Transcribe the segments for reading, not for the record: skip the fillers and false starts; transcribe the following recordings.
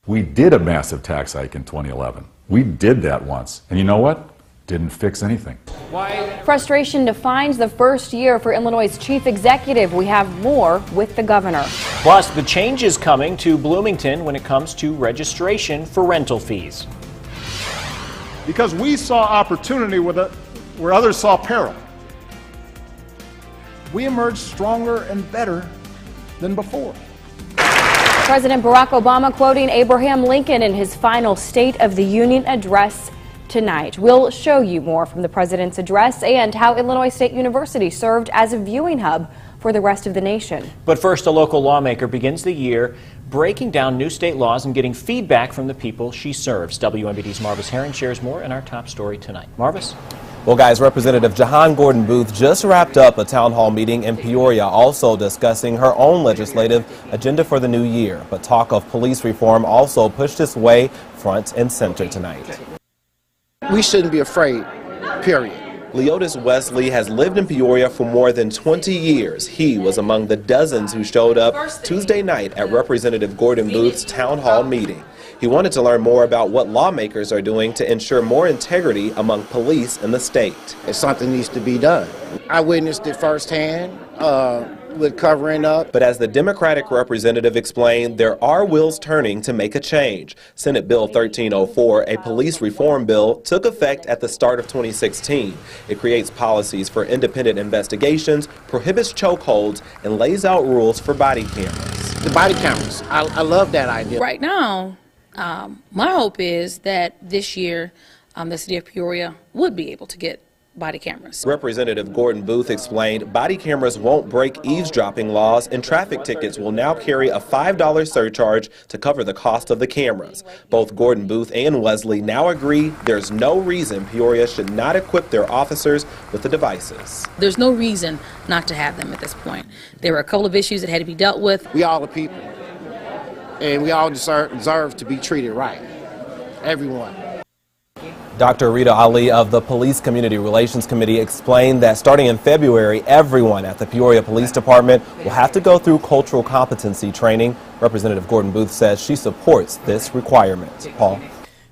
We did a massive tax hike in 2011. We did that once. And you know what? Didn't fix anything. Why? Frustration defines the first year for Illinois' chief executive. We have more with the governor. Plus, the change is coming to Bloomington when it comes to registration for rental fees. Because we saw opportunity where others saw peril. We emerged stronger and better than before. President Barack Obama quoting Abraham Lincoln in his final State of the Union address tonight. We'll show you more from the president's address and how Illinois State University served as a viewing hub for the rest of the nation. But first, a local lawmaker begins the year breaking down new state laws and getting feedback from the people she serves. WMBD's Marvis Herring shares more in our top story tonight. Marvis? Well, guys, Representative Jahan Gordon Booth just wrapped up a town hall meeting in Peoria, also discussing her own legislative agenda for the new year. But talk of police reform also pushed its way front and center tonight. We shouldn't be afraid, period. Leotis Wesley has lived in Peoria for more than 20 years. He was among the dozens who showed up Tuesday night at Representative Gordon Booth's town hall meeting. He wanted to learn more about what lawmakers are doing to ensure more integrity among police in the state. If something needs to be done. I witnessed it firsthand with covering up. But as the Democratic representative explained, there are wheels turning to make a change. Senate Bill 1304, a police reform bill, took effect at the start of 2016. It creates policies for independent investigations, prohibits chokeholds, and lays out rules for body cameras. The body cameras, I love that idea. Right now, my hope is that this year the city of Peoria would be able to get body cameras. Representative Gordon Booth explained body cameras won't break eavesdropping laws, and traffic tickets will now carry a $5 surcharge to cover the cost of the cameras. Both Gordon Booth and Wesley now agree there's no reason Peoria should not equip their officers with the devices. There's no reason not to have them at this point. There were a couple of issues that had to be dealt with. We all are people, and we all deserve to be treated right. Everyone. Dr. Rita Ali of the Police Community Relations Committee explained that starting in February, everyone at the Peoria Police Department will have to go through cultural competency training. Representative Gordon Booth says she supports this requirement. Paul?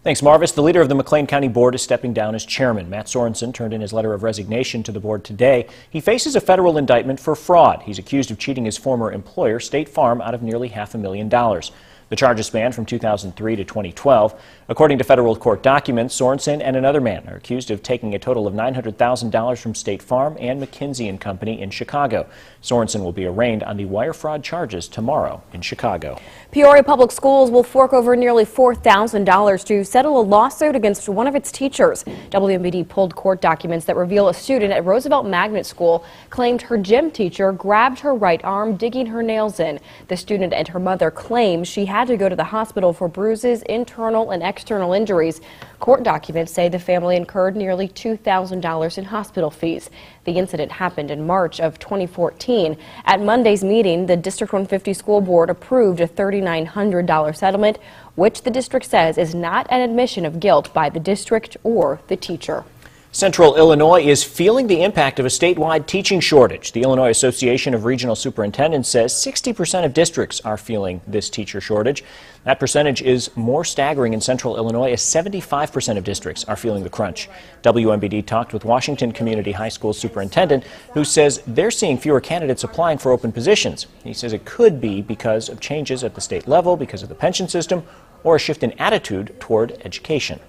Thanks, Marvis. The leader of the McLean County Board is stepping down as chairman. Matt Sorensen turned in his letter of resignation to the board today. He faces a federal indictment for fraud. He's accused of cheating his former employer, State Farm, out of nearly $500,000. The charges span from 2003 to 2012. According to federal court documents, Sorensen and another man are accused of taking a total of $900,000 from State Farm and McKinsey & Company in Chicago. Sorensen will be arraigned on the wire fraud charges tomorrow in Chicago. Peoria Public Schools will fork over nearly $4,000 to settle a lawsuit against one of its teachers. WMBD pulled court documents that reveal a student at Roosevelt Magnet School claimed her gym teacher grabbed her right arm, digging her nails in. The student and her mother claim she had to go to the hospital for bruises, internal and external injuries. Court documents say the family incurred nearly $2,000 in hospital fees. The incident happened in March of 2014. At Monday's meeting, the District 150 School Board approved a $3,900 settlement, which the district says is not an admission of guilt by the district or the teacher. Central Illinois is feeling the impact of a statewide teaching shortage. The Illinois Association of Regional Superintendents says 60% of districts are feeling this teacher shortage. That percentage is more staggering in Central Illinois, as 75% of districts are feeling the crunch. WMBD talked with Washington Community High School superintendent, who says they're seeing fewer candidates applying for open positions. He says it could be because of changes at the state level, because of the pension system, or a shift in attitude toward education.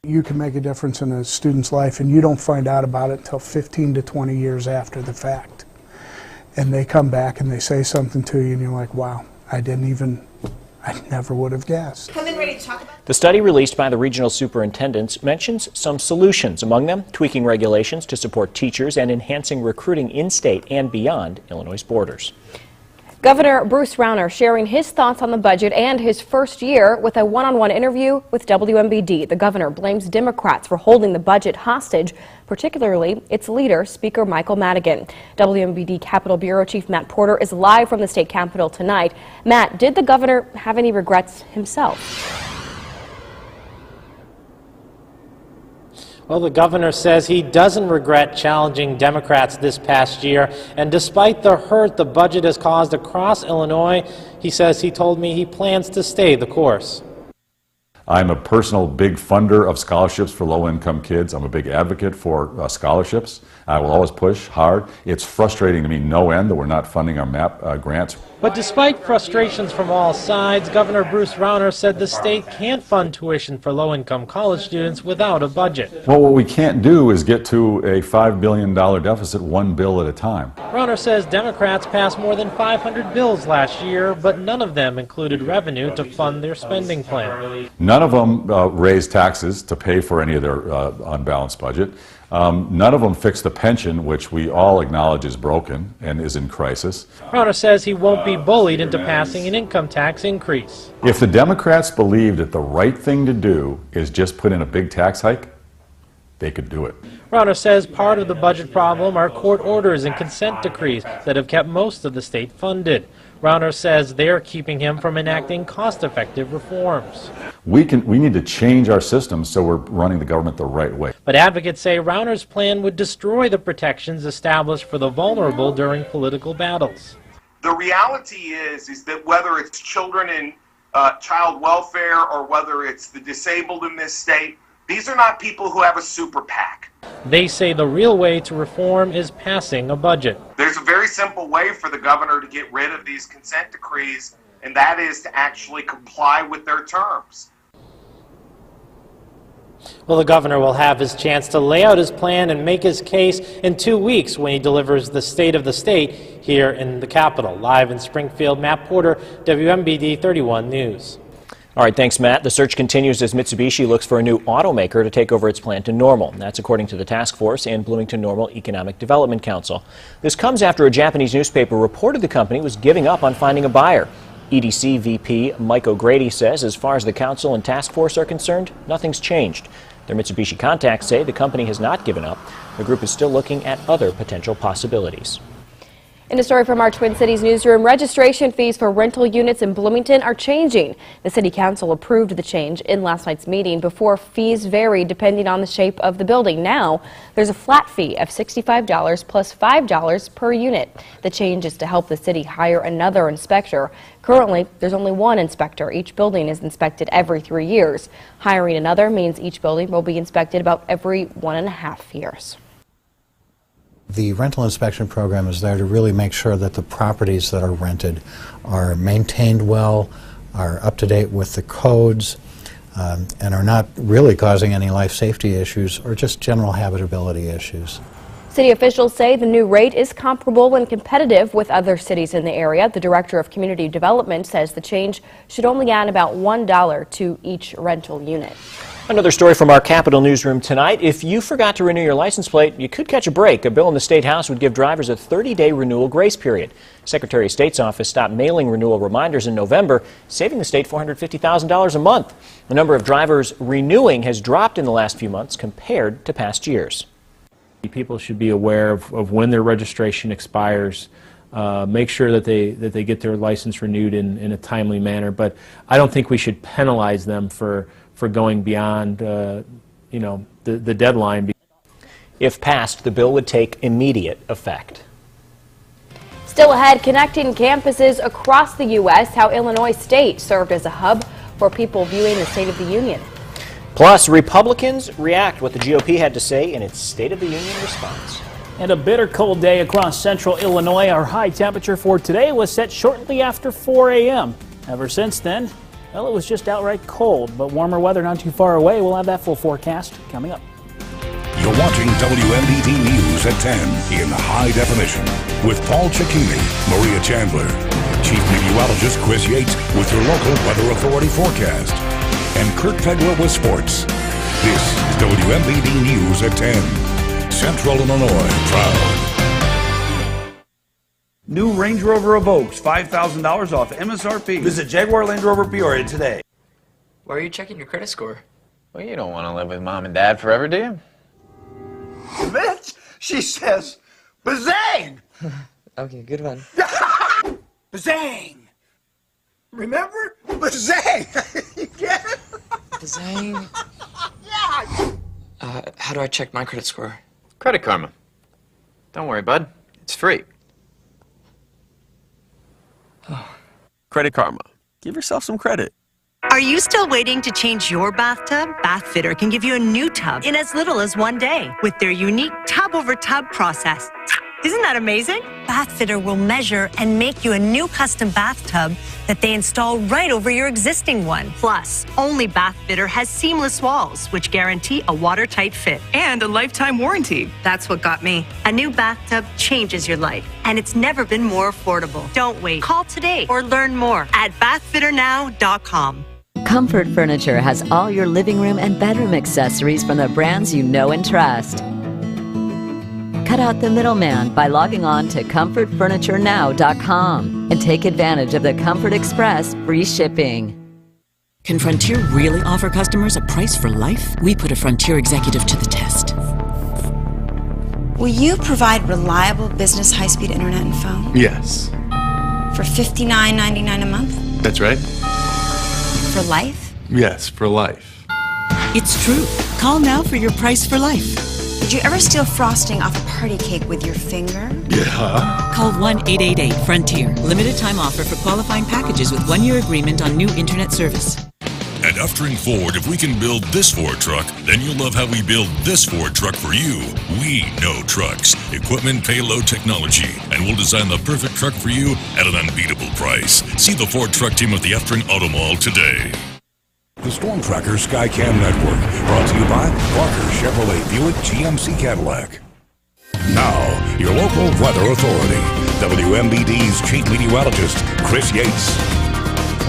You can make a difference in a student's life, and you don't find out about it until 15 to 20 years after the fact. And they come back and they say something to you, and you're like, wow, I never would have guessed. The study released by the regional superintendents mentions some solutions, among them tweaking regulations to support teachers and enhancing recruiting in-state and beyond Illinois' borders. Governor Bruce Rauner sharing his thoughts on the budget and his first year with a one-on-one interview with WMBD. The governor blames Democrats for holding the budget hostage, particularly its leader, Speaker Michael Madigan. WMBD Capitol Bureau Chief Matt Porter is live from the state capitol tonight. Matt, did the governor have any regrets himself? Well, the governor says he doesn't regret challenging Democrats this past year, and despite the hurt the budget has caused across Illinois, he says he told me he plans to stay the course. I'm a personal big funder of scholarships for low-income kids. I'm a big advocate for scholarships. I will always push hard. It's frustrating to me no end that we're not funding our MAP grants. But despite frustrations from all sides, Governor Bruce Rauner said the state can't fund tuition for low-income college students without a budget. Well, what we can't do is get to a $5 billion deficit one bill at a time. Rauner says Democrats passed more than 500 bills last year, but none of them included revenue to fund their spending plan. None of them raised taxes to pay for any of their unbalanced budget. None of them fixed the pension, which we all acknowledge is broken and is in crisis. Rauner says he won't be bullied into passing an income tax increase. If the Democrats believe that the right thing to do is just put in a big tax hike, they could do it. Rauner says part of the budget problem are court orders and consent decrees that have kept most of the state funded. Rauner says they're keeping him from enacting cost-effective reforms. We need to change our system so we're running the government the right way. But advocates say Rauner's plan would destroy the protections established for the vulnerable during political battles. The reality is that whether it's children in child welfare or whether it's the disabled in this state, these are not people who have a super PAC. They say the real way to reform is passing a budget. There's a very simple way for the governor to get rid of these consent decrees, and that is to actually comply with their terms. Well, the governor will have his chance to lay out his plan and make his case in 2 weeks when he delivers the State of the State here in the Capitol. Live in Springfield, Matt Porter, WMBD 31 News. All right, thanks, Matt. The search continues as Mitsubishi looks for a new automaker to take over its plant in Normal. That's according to the task force and Bloomington Normal Economic Development Council. This comes after a Japanese newspaper reported the company was giving up on finding a buyer. EDC VP Mike O'Grady says as far as the council and task force are concerned, nothing's changed. Their Mitsubishi contacts say the company has not given up. The group is still looking at other potential possibilities. In a story from our Twin Cities newsroom, registration fees for rental units in Bloomington are changing. The City Council approved the change in last night's meeting. Before, fees varied depending on the shape of the building. Now, there's a flat fee of $65 plus $5 per unit. The change is to help the city hire another inspector. Currently, there's only one inspector. Each building is inspected every 3 years. Hiring another means each building will be inspected about every 1.5 years. The rental inspection program is there to really make sure that the properties that are rented are maintained well, are up to date with the codes, and are not really causing any life safety issues or just general habitability issues. City officials say the new rate is comparable and competitive with other cities in the area. The Director of Community Development says the change should only add about $1 to each rental unit. Another story from our Capitol newsroom tonight. If you forgot to renew your license plate, you could catch a break. A bill in the State House would give drivers a 30-day renewal grace period. Secretary of State's office stopped mailing renewal reminders in November, saving the state $450,000 a month. The number of drivers renewing has dropped in the last few months compared to past years. People should be aware of when their registration expires. Make sure that they get their license renewed in a timely manner. But I don't think we should penalize them for going beyond the deadline. If passed, the bill would take immediate effect. Still ahead, connecting campuses across the U.S., how Illinois State served as a hub for people viewing the State of the Union. Plus, Republicans react what the GOP had to say in its State of the Union response. And a bitter cold day across central Illinois. Our high temperature for today was set shortly after 4 a.m. Ever since then, well, it was just outright cold, but warmer weather not too far away. We'll have that full forecast coming up. You're watching WMBD News at 10 in high definition with Paul Cicchini, Maria Chandler, Chief Meteorologist Chris Yates with your local Weather Authority forecast, and Kurt Pegler with sports. This is WMBD News at 10. Central Illinois proud. New Range Rover Evoques, $5,000 off MSRP. Visit Jaguar Land Rover Peoria today. Why are you checking your credit score? Well, you don't want to live with Mom and Dad forever, do you? Bitch, she says, bazang! Okay, good one. Bazang! Remember? Bazang! You get it? Bazang? Yeah! How do I check my credit score? Credit Karma. Don't worry, bud. It's free. Credit Karma. Give yourself some credit. Are you still waiting to change your bathtub? Bathfitter can give you a new tub in as little as 1 day with their unique tub-over-tub process. Isn't that amazing? Bathfitter will measure and make you a new custom bathtub that they install right over your existing one. Plus, only Bathfitter has seamless walls, which guarantee a watertight fit. And a lifetime warranty. That's what got me. A new bathtub changes your life, and it's never been more affordable. Don't wait. Call today or learn more at bathfitternow.com. Comfort Furniture has all your living room and bedroom accessories from the brands you know and trust. Cut out the middleman by logging on to comfortfurniturenow.com and take advantage of the Comfort Express free shipping. Can Frontier really offer customers a price for life? We put a Frontier executive to the test. Will you provide reliable business high-speed internet and phone? Yes. For $59.99 a month? That's right. For life? Yes, for life. It's true. Call now for your price for life. Did you ever steal frosting off a party cake with your finger? Yeah. Call 1-888-FRONTIER. Limited time offer for qualifying packages with 1-year agreement on new internet service. At Uftring Ford, if we can build this Ford truck, then you'll love how we build this Ford truck for you. We know trucks, equipment, payload, technology, and we'll design the perfect truck for you at an unbeatable price. See the Ford truck team at the Uftring Auto Mall today. The Storm Tracker Skycam Network, brought to you by Parker Chevrolet Buick GMC Cadillac. Now, your local weather authority, WMBD's chief meteorologist, Chris Yates.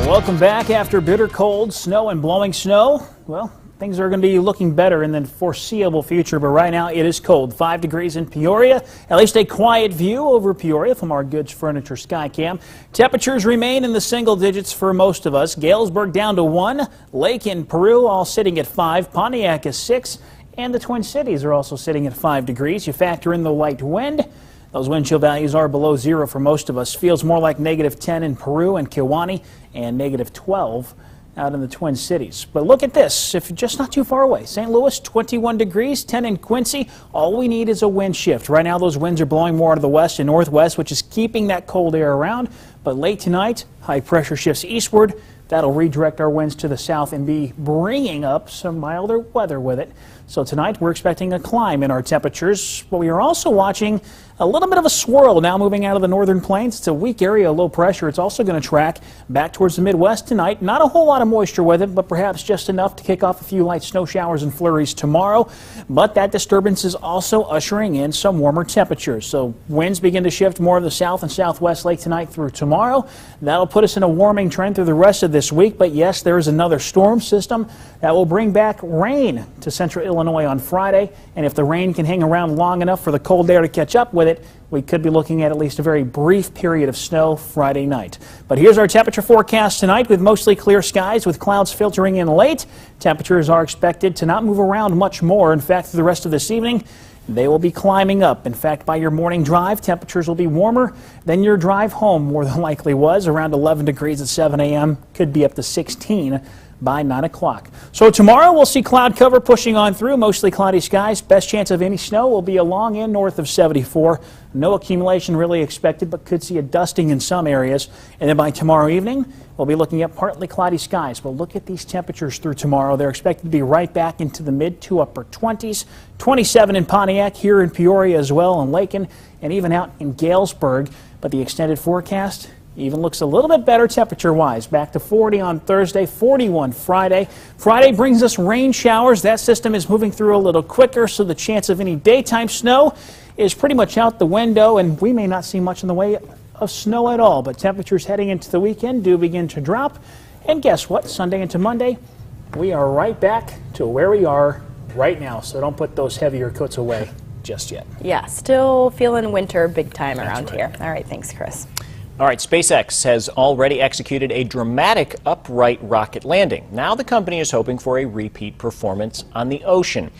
Welcome back. After bitter cold, snow, and blowing snow, well, things are going to be looking better in the foreseeable future, but right now it is cold. 5 degrees in Peoria. At least a quiet view over Peoria from our Goods Furniture Skycam. Temperatures remain in the single digits for most of us. Galesburg down to 1. Lake in Peru all sitting at 5. Pontiac is 6. And the Twin Cities are also sitting at 5 degrees. You factor in the light wind. Those wind chill values are below 0 for most of us. Feels more like -10 in Peru and Kewaunee and -12 out in the Twin Cities. But look at this, if just not too far away. St. Louis, 21 degrees, 10 in Quincy. All we need is a wind shift. Right now those winds are blowing more out of the west and northwest, which is keeping that cold air around. But late tonight, high pressure shifts eastward. That'll redirect our winds to the south and be bringing up some milder weather with it. So tonight we're expecting a climb in our temperatures, but we are also watching a little bit of a swirl now moving out of the northern plains. It's a weak area of low pressure. It's also going to track back towards the Midwest tonight. Not a whole lot of moisture with it, but perhaps just enough to kick off a few light snow showers and flurries tomorrow. But that disturbance is also ushering in some warmer temperatures. So winds begin to shift more of the south and southwest late tonight through tomorrow. That'll put us in a warming trend through the rest of this week. But yes, there is another storm system that will bring back rain to central Illinois on Friday. And if the rain can hang around long enough for the cold air to catch up with it, we could be looking at least a very brief period of snow Friday night. But here's our temperature forecast tonight with mostly clear skies with clouds filtering in late. Temperatures are expected to not move around much more. In fact, through the rest of this evening, they will be climbing up. In fact, by your morning drive, temperatures will be warmer than your drive home more than likely was. Around 11 degrees at 7 a.m. Could be up to 16 by 9 o'clock. So tomorrow we'll see cloud cover pushing on through, mostly cloudy skies. Best chance of any snow will be along and north of 74. No accumulation really expected, but could see a dusting in some areas. And then by tomorrow evening, we'll be looking at partly cloudy skies. But look at these temperatures through tomorrow. They're expected to be right back into the mid to upper 20s. 27 in Pontiac, here in Peoria as well, in Lakin, and even out in Galesburg. But the extended forecast even looks a little bit better temperature-wise. Back to 40 on Thursday, 41 Friday. Friday brings us rain showers. That system is moving through a little quicker, so the chance of any daytime snow is pretty much out the window, and we may not see much in the way of snow at all. But temperatures heading into the weekend do begin to drop. And guess what? Sunday into Monday, we are right back to where we are right now. So don't put those heavier coats away just yet. Yeah, still feeling winter big time around here. All right, thanks, Chris. All right, SpaceX has already executed a dramatic upright rocket landing. Now the company is hoping for a repeat performance on the ocean.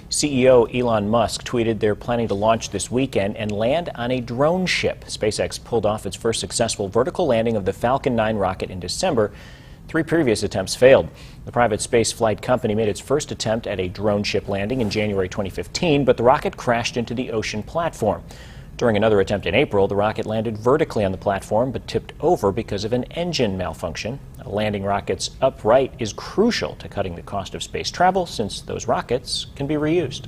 CEO Elon Musk tweeted they're planning to launch this weekend and land on a drone ship. SpaceX pulled off its first successful vertical landing of the Falcon 9 rocket in December. 3 previous attempts failed. The private space flight company made its first attempt at a drone ship landing in January 2015, but the rocket crashed into the ocean platform. During another attempt in April, the rocket landed vertically on the platform but tipped over because of an engine malfunction. Landing rockets upright is crucial to cutting the cost of space travel, since those rockets can be reused.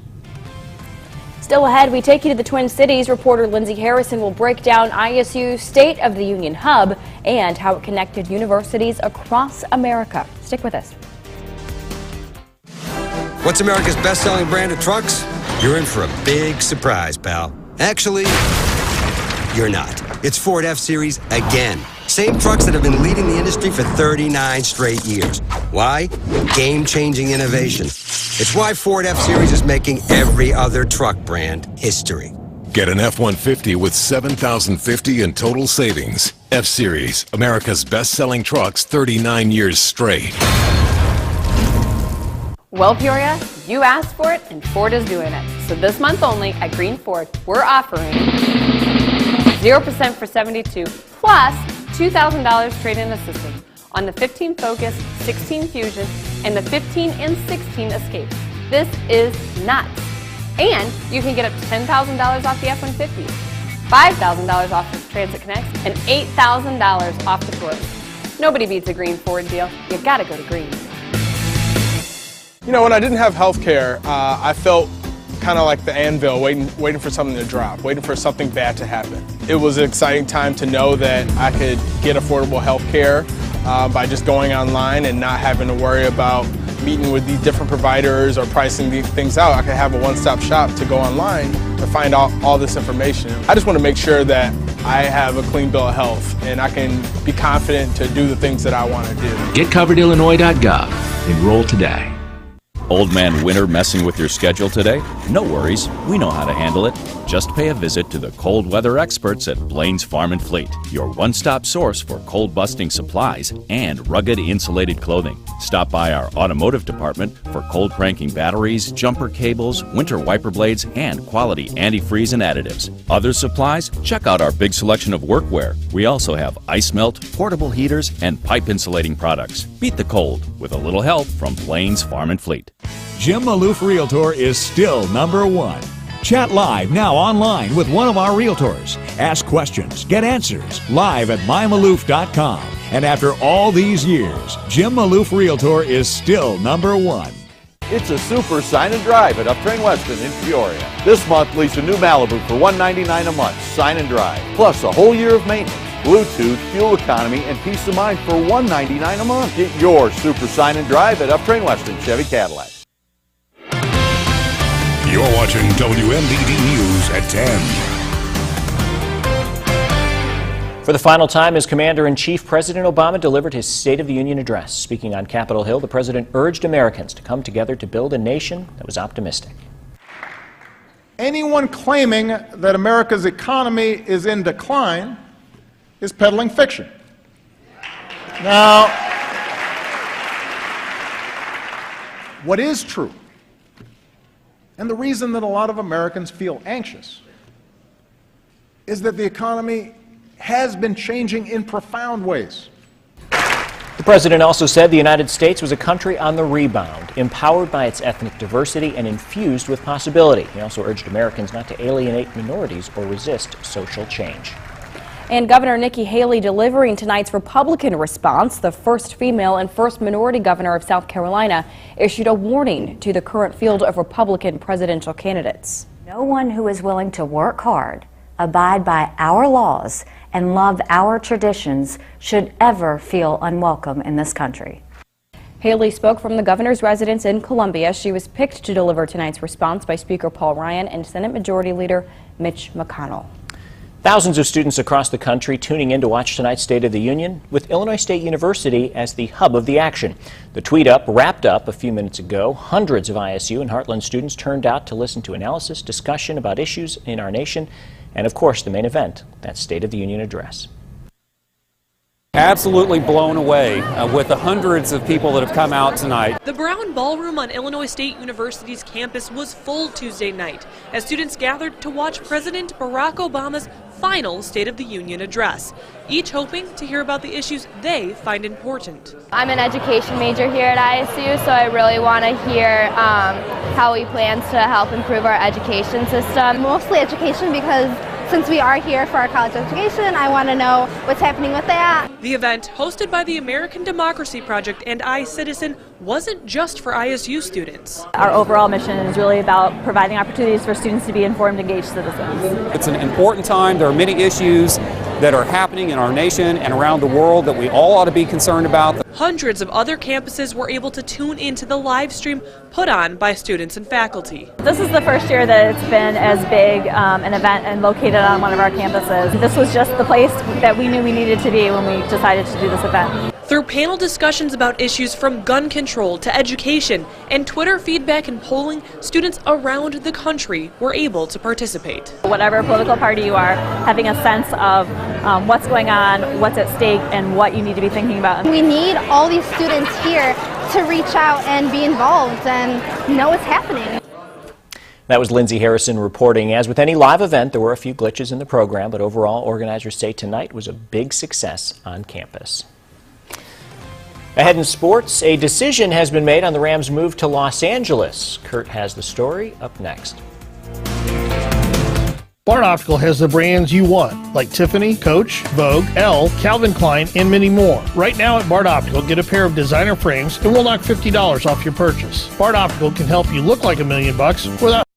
Still ahead, we take you to the Twin Cities. Reporter Lindsay Harrison will break down ISU's State of the Union Hub and how it connected universities across America. Stick with us. What's America's best-selling brand of trucks? You're in for a big surprise, pal. Actually, you're not. It's Ford F-Series again. Same trucks that have been leading the industry for 39 straight years. Why? Game-changing innovation. It's why Ford F-Series is making every other truck brand history. Get an F-150 with $7,050 in total savings. F-Series, America's best-selling trucks 39 years straight. Well, Peoria, you asked for it and Ford is doing it. So this month only at Green Ford, we're offering 0% for 72 plus $2,000 trade-in assistance on the 15 Focus, 16 Fusion, and the 15 and 16 Escape. This is nuts. And you can get up to $10,000 off the F-150, $5,000 off the Transit Connects, and $8,000 off the Taurus. Nobody beats a Green Ford deal. You gotta go to Green. You know, when I didn't have health care, I felt kind of like the anvil, waiting for something to drop, waiting for something bad to happen. It was an exciting time to know that I could get affordable health care by just going online and not having to worry about meeting with these different providers or pricing these things out. I could have a one-stop shop to go online to find out all this information. I just want to make sure that I have a clean bill of health and I can be confident to do the things that I want to do. Get coveredillinois.gov. Enroll today. Old man winter messing with your schedule today? No worries, we know how to handle it. Just pay a visit to the cold weather experts at Blaine's Farm and Fleet, your one-stop source for cold-busting supplies and rugged insulated clothing. Stop by our automotive department for cold-cranking batteries, jumper cables, winter wiper blades, and quality antifreeze and additives. Other supplies? Check out our big selection of workwear. We also have ice melt, portable heaters, and pipe insulating products. Beat the cold with a little help from Blaine's Farm and Fleet. Jim Maloof Realtor is still #1. Chat live now online with one of our realtors. Ask questions, get answers live at mymaloof.com. And after all these years, Jim Maloof Realtor is still #1. It's a super sign and drive at Uptrain Weston in Peoria. This month, lease a new Malibu for $199 a month, sign and drive. Plus a whole year of maintenance, Bluetooth, fuel economy, and peace of mind for $199 a month. Get your super sign and drive at Uptrain Weston Chevy Cadillac. You're watching WMBD News at 10. For the final time as Commander-in-Chief, President Obama delivered his State of the Union address. Speaking on Capitol Hill, the president urged Americans to come together to build a nation that was optimistic. Anyone claiming that America's economy is in decline is peddling fiction. Now, what is true, and the reason that a lot of Americans feel anxious, is that the economy has been changing in profound ways. The president also said the United States was a country on the rebound, empowered by its ethnic diversity and infused with possibility. He also urged Americans not to alienate minorities or resist social change. And Governor Nikki Haley delivering tonight's Republican response. The first female and first minority governor of South Carolina issued a warning to the current field of Republican presidential candidates. No one who is willing to work hard, abide by our laws, and love our traditions should ever feel unwelcome in this country. Haley spoke from the governor's residence in Columbia. She was picked to deliver tonight's response by Speaker Paul Ryan and Senate Majority Leader Mitch McConnell. Thousands of students across the country tuning in to watch tonight's State of the Union with Illinois State University as the hub of the action. The tweet up wrapped up a few minutes ago. Hundreds of ISU and Heartland students turned out to listen to analysis, discussion about issues in our nation, and of course the main event, that State of the Union address. Absolutely blown away with the hundreds of people that have come out tonight. The Brown Ballroom on Illinois State University's campus was full Tuesday night as students gathered to watch President Barack Obama's final State of the Union address, each hoping to hear about the issues they find important. I'm an education major here at ISU, so I really want to hear how he plans to help improve our education system. Mostly education, because since we are here for our college education, I want to know what's happening with that. The event, hosted by the American Democracy Project and iCitizen, wasn't just for ISU students. Our overall mission is really about providing opportunities for students to be informed, engaged citizens. It's an important time. There are many issues that are happening in our nation and around the world that we all ought to be concerned about. Hundreds of other campuses were able to tune into the live stream put on by students and faculty. This is the first year that it's been as big an event and located on one of our campuses. This was just the place that we knew we needed to be when we decided to do this event. Through panel discussions about issues from gun control to education and Twitter feedback and polling, students around the country were able to participate. Whatever political party you are, having a sense of what's going on, what's at stake, and what you need to be thinking about. We need all these students here to reach out and be involved and know what's happening. That was Lindsay Harrison reporting. As with any live event, there were a few glitches in the program, but overall, organizers say tonight was a big success on campus. Ahead in sports, a decision has been made on the Rams' move to Los Angeles. Kurt has the story up next. Bart Optical has the brands you want, like Tiffany, Coach, Vogue, Elle, Calvin Klein, and many more. Right now at Bart Optical, get a pair of designer frames and we'll knock $50 off your purchase. Bart Optical can help you look like $1 million without